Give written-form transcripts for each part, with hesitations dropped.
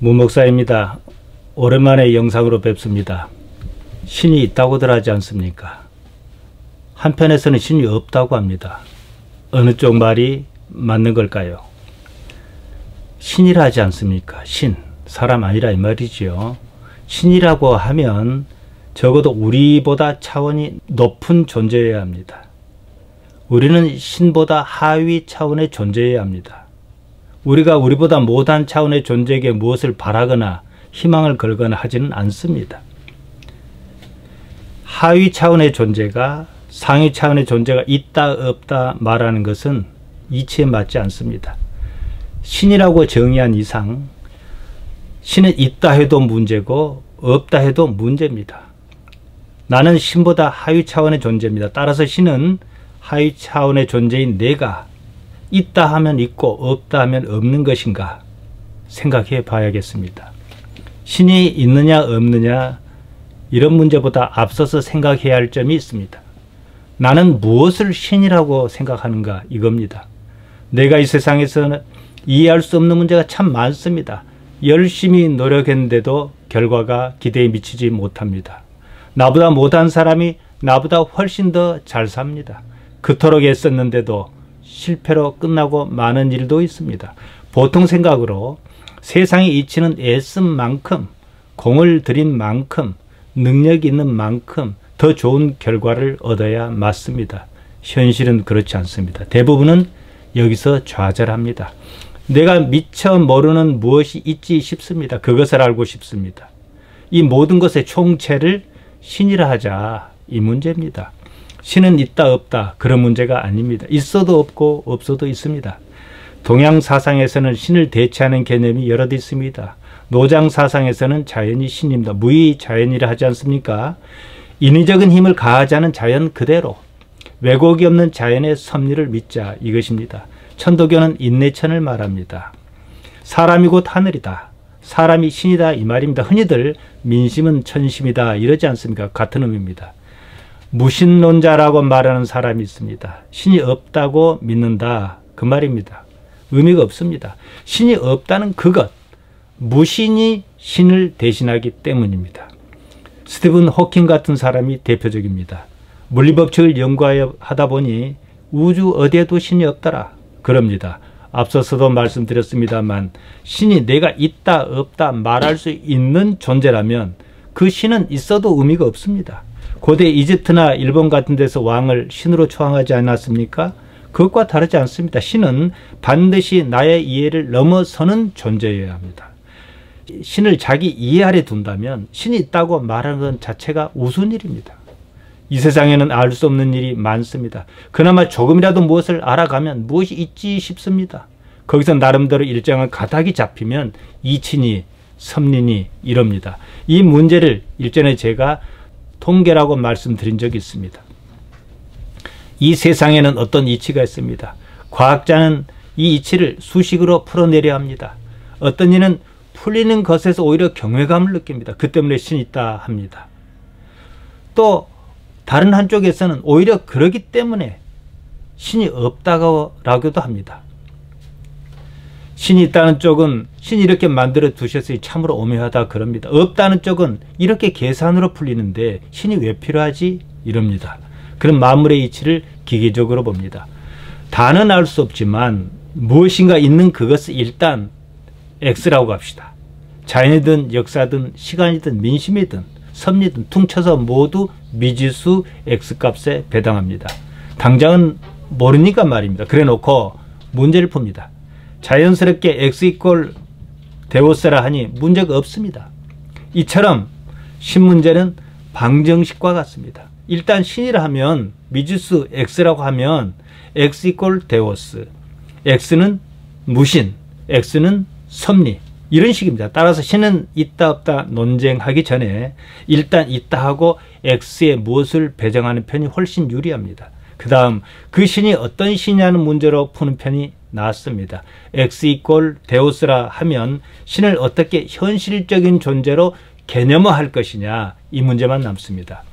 문목사입니다. 오랜만에 영상으로 뵙습니다. 신이 있다고들 하지 않습니까? 한편에서는 신이 없다고 합니다. 어느 쪽 말이 맞는 걸까요? 신이라 하지 않습니까? 신, 사람 아니라 이 말이지요. 신이라고 하면 적어도 우리보다 차원이 높은 존재여야 합니다. 우리는 신보다 하위 차원의 존재여야 합니다. 우리가 우리보다 못한 차원의 존재에게 무엇을 바라거나 희망을 걸거나 하지는 않습니다. 하위 차원의 존재가 상위 차원의 존재가 있다 없다 말하는 것은 이치에 맞지 않습니다. 신이라고 정의한 이상 신은 있다 해도 문제고 없다 해도 문제입니다. 나는 신보다 하위 차원의 존재입니다. 따라서 신은 하위 차원의 존재인 내가 있다 하면 있고 없다 하면 없는 것인가 생각해 봐야겠습니다. 신이 있느냐 없느냐 이런 문제보다 앞서서 생각해야 할 점이 있습니다. 나는 무엇을 신이라고 생각하는가 이겁니다. 내가 이 세상에서는 이해할 수 없는 문제가 참 많습니다. 열심히 노력했는데도 결과가 기대에 미치지 못합니다. 나보다 못한 사람이 나보다 훨씬 더 잘 삽니다. 그토록 애썼는데도 실패로 끝나고 많은 일도 있습니다. 보통 생각으로 세상의 이치는 애쓴 만큼, 공을 들인 만큼, 능력이 있는 만큼 더 좋은 결과를 얻어야 맞습니다. 현실은 그렇지 않습니다. 대부분은 여기서 좌절합니다. 내가 미처 모르는 무엇이 있지 싶습니다. 그것을 알고 싶습니다. 이 모든 것의 총체를 신이라 하자, 이 문제입니다. 신은 있다 없다 그런 문제가 아닙니다. 있어도 없고 없어도 있습니다. 동양 사상에서는 신을 대체하는 개념이 여럿 있습니다. 노장 사상에서는 자연이 신입니다. 무의자연이라 하지 않습니까? 인위적인 힘을 가하지 않은 자연 그대로, 왜곡이 없는 자연의 섭리를 믿자 이것입니다. 천도교는 인내천을 말합니다. 사람이 곧 하늘이다. 사람이 신이다 이 말입니다. 흔히들 민심은 천심이다 이러지 않습니까? 같은 의미입니다. 무신론자라고 말하는 사람이 있습니다. 신이 없다고 믿는다 그 말입니다. 의미가 없습니다. 신이 없다는 그것, 무신이 신을 대신하기 때문입니다. 스티븐 호킹 같은 사람이 대표적입니다. 물리법칙을 연구하다 보니 우주 어디에도 신이 없더라 그럽니다. 앞서서도 말씀드렸습니다만 신이 내가 있다 없다 말할 수 있는 존재라면 그 신은 있어도 의미가 없습니다. 고대 이집트나 일본 같은 데서 왕을 신으로 초항하지 않았습니까? 그것과 다르지 않습니다. 신은 반드시 나의 이해를 넘어서는 존재여야 합니다. 신을 자기 이해 아래 둔다면 신이 있다고 말하는 것 자체가 우스운 일입니다. 이 세상에는 알 수 없는 일이 많습니다. 그나마 조금이라도 무엇을 알아가면 무엇이 있지 싶습니다. 거기서 나름대로 일정한 가닥이 잡히면 이치니 섭리니 이럽니다. 이 문제를 일전에 제가 통계라고 말씀드린 적이 있습니다. 이 세상에는 어떤 이치가 있습니다. 과학자는 이 이치를 수식으로 풀어내려 합니다. 어떤 이는 풀리는 것에서 오히려 경외감을 느낍니다. 그 때문에 신이 있다 합니다. 또 다른 한쪽에서는 오히려 그러기 때문에 신이 없다고라고도 합니다. 신이 있다는 쪽은 신이 이렇게 만들어 두셨으니 참으로 오묘하다 그럽니다. 없다는 쪽은 이렇게 계산으로 풀리는데 신이 왜 필요하지? 이럽니다. 그런 만물의 이치를 기계적으로 봅니다. 다는 알 수 없지만 무엇인가 있는 그것을 일단 X라고 합시다. 자연이든 역사든 시간이든 민심이든 섭리든 퉁쳐서 모두 미지수 X값에 배당합니다. 당장은 모르니까 말입니다. 그래 놓고 문제를 풉니다. 자연스럽게 X 이퀄 데오스라 하니 문제가 없습니다. 이처럼 신문제는 방정식과 같습니다. 일단 신이라 하면 미지수 X라고 하면 X 이퀄 데오스, X는 무신, X는 섭리 이런 식입니다. 따라서 신은 있다 없다 논쟁하기 전에 일단 있다 하고 X에 무엇을 배정하는 편이 훨씬 유리합니다. 그 다음 그 신이 어떤 신이냐는 문제로 푸는 편이 낫습니다. X 이퀄 데오스라 하면 신을 어떻게 현실적인 존재로 개념화할 것이냐 이 문제만 남습니다.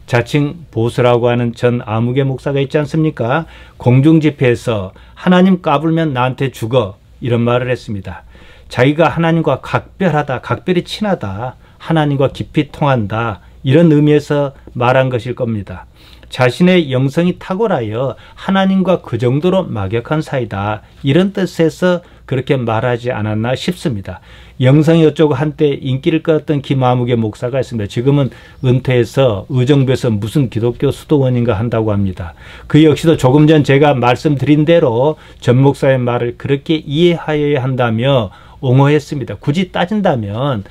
자칭 보수라고 하는 전 아무개 목사가 있지 않습니까? 공중집회에서 하나님 까불면 나한테 죽어 이런 말을 했습니다. 자기가 하나님과 각별하다, 각별히 친하다, 하나님과 깊이 통한다, 이런 의미에서 말한 것일 겁니다. 자신의 영성이 탁월하여 하나님과 그 정도로 막역한 사이다, 이런 뜻에서 그렇게 말하지 않았나 싶습니다. 영성이 어쩌고 한때 인기를 끌었던 김아무개 목사가 있습니다. 지금은 은퇴해서 의정부에서 무슨 기독교 수도원인가 한다고 합니다. 그 역시도 조금 전 제가 말씀드린 대로 전 목사의 말을 그렇게 이해하여야 한다며 옹호했습니다. 굳이 따진다면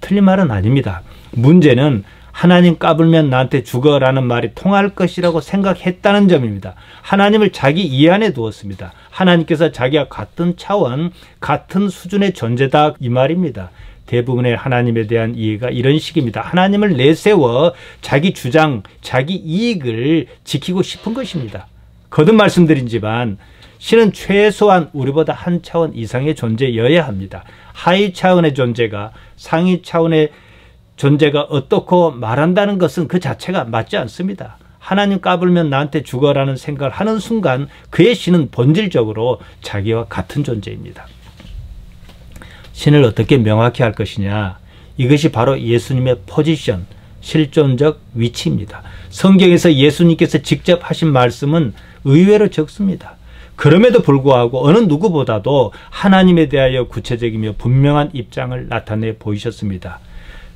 틀린 말은 아닙니다. 문제는 하나님 까불면 나한테 죽어라는 말이 통할 것이라고 생각했다는 점입니다. 하나님을 자기 이해 안에 두었습니다. 하나님께서 자기와 같은 차원, 같은 수준의 존재다, 이 말입니다. 대부분의 하나님에 대한 이해가 이런 식입니다. 하나님을 내세워 자기 주장, 자기 이익을 지키고 싶은 것입니다. 거듭 말씀드리지만 신은 최소한 우리보다 한 차원 이상의 존재여야 합니다. 하위 차원의 존재가 상위 차원의 존재가 어떻고 말한다는 것은 그 자체가 맞지 않습니다. 하나님 까불면 나한테 죽어라는 생각을 하는 순간 그의 신은 본질적으로 자기와 같은 존재입니다. 신을 어떻게 명확히 할 것이냐, 이것이 바로 예수님의 포지션, 실존적 위치입니다. 성경에서 예수님께서 직접 하신 말씀은 의외로 적습니다. 그럼에도 불구하고 어느 누구보다도 하나님에 대하여 구체적이며 분명한 입장을 나타내 보이셨습니다.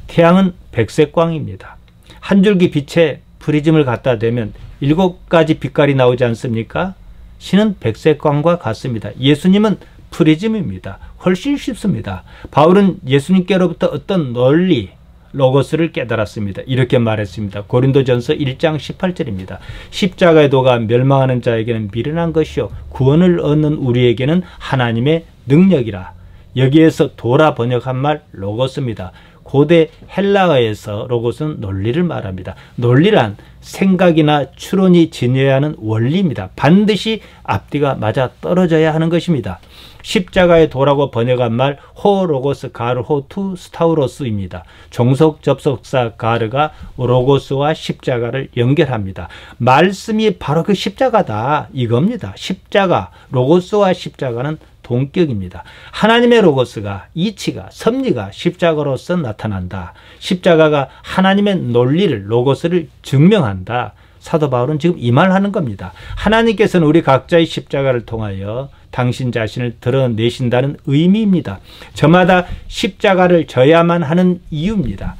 태양은 백색광입니다. 한 줄기 빛에 프리즘을 갖다 대면 7가지 빛깔이 나오지 않습니까? 신은 백색광과 같습니다. 예수님은 프리즘입니다. 훨씬 쉽습니다. 바울은 예수님께로부터 어떤 논리, 로고스를 깨달았습니다. 이렇게 말했습니다. 고린도전서 1장 18절입니다. 십자가의 도가 멸망하는 자에게는 미련한 것이요 구원을 얻는 우리에게는 하나님의 능력이라. 여기에서 도라 번역한 말 로고스입니다. 고대 헬라어에서 로고스는 논리를 말합니다. 논리란 생각이나 추론이 지녀야 하는 원리입니다. 반드시 앞뒤가 맞아 떨어져야 하는 것입니다. 십자가의 도라고 번역한 말 호로고스 가르 호투 스타우로스입니다. 종속 접속사 가르가 로고스와 십자가를 연결합니다. 말씀이 바로 그 십자가다, 이겁니다. 십자가, 로고스와 십자가는 동격입니다. 하나님의 로고스가, 이치가, 섭리가 십자가로서 나타난다. 십자가가 하나님의 논리를, 로고스를 증명한다. 사도 바울은 지금 이 말을 하는 겁니다. 하나님께서는 우리 각자의 십자가를 통하여 당신 자신을 드러내신다는 의미입니다. 저마다 십자가를 져야만 하는 이유입니다.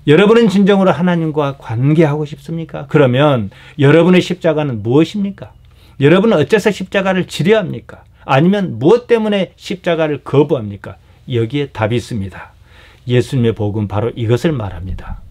여러분은 진정으로 하나님과 관계하고 싶습니까? 그러면 여러분의 십자가는 무엇입니까? 여러분은 어째서 십자가를 지려야 합니까? 아니면 무엇 때문에 십자가를 거부합니까? 여기에 답이 있습니다. 예수님의 복음 바로 이것을 말합니다.